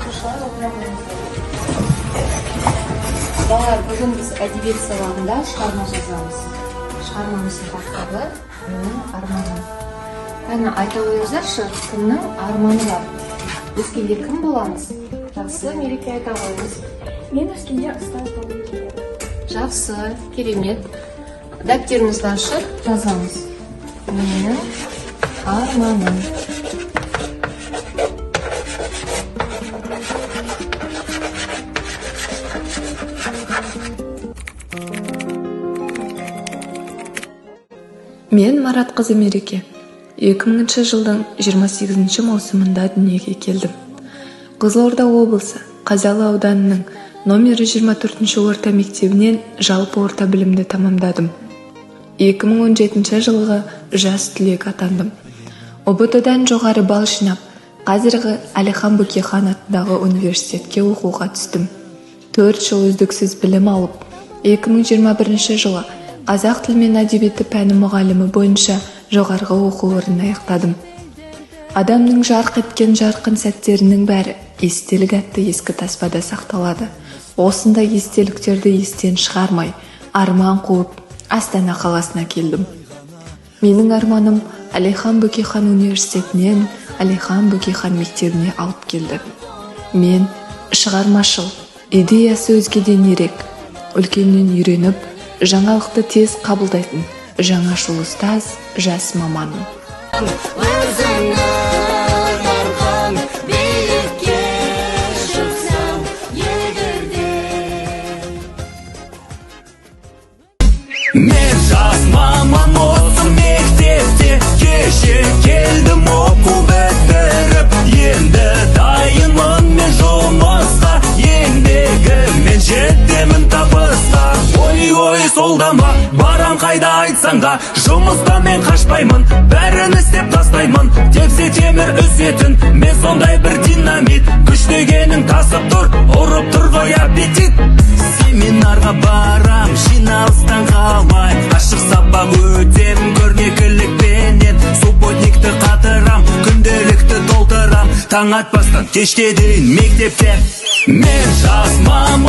тапшырышалар окуябыз. Балалар, бүгін біз әдебиет сабағында шығарма жазамыз. Шығармамыздың тақырыбы менің арманым. Кәні айта қойыңыздаршы, кімнің арманы бар? Өскенде кім боламыз? Жақсы, мереке айта қойыңыз. Мен өскенде ұстаз болғым келеді. Жақсы, керемет. Дәптерімізді ашып жазамыз. Менің арманым. Мен Марат қызы Мереке. 2000 жылдың 28 маусымында дүниеге келдім. Қызылорда облысы Қазалы ауданының номері 24 орта мектебінен жалпы орта білімді тамамдадым. 2017 жылғы жас түлек атандым. ОБТ-дан жоғары балл жинап, қазіргі Әлихан Бөкейхан атындағы университетке оқуға түстім. 4 жыл үздіксіз білім алып, 2021 жылы қазақ тілі мен әдебиеті пәні мұғалімі бойынша жоғарғы оқу орнын аяқтадым. Адамның жарқ еткен жарқын сәттерінің бәрі естелік атты ескі таспада сақталады. Осындай естеліктерді естен шығармай, арман қуып, Астана қаласына келдім. Менің арманым Әлихан Бөкейхан университетінен Әлихан Бөкейхан мектебіне алып келді. Мен шығармашыл, идеясы өзгеден ерек, үлкеннен үйреніп, жаңалықты тез қабылдайтын жаңашыл ұстаз, жас маманым. Мен жас маман осы мектепте, кеше келдім оқу бітіріп, енді дайынмын мен жұмысқа, еңбегіммен жетемін табысқа. Ой, солдама, барам қайда айтсаңға, жұмыста мен қашпаймын, бәрін істеп тастаймын. Тепсе темір үсетін, мен сондай бір динамит, күш дегенің тасып тұр, ұрып тұр ғой аппетит. Семинарға барам, жиналыстан қалмай, ашық сабақ өтем, көрнекілікпенен, субботникті қатырам, күнделікті толтырам, таң атпастан кешке дейін мектепте. Мен жас маман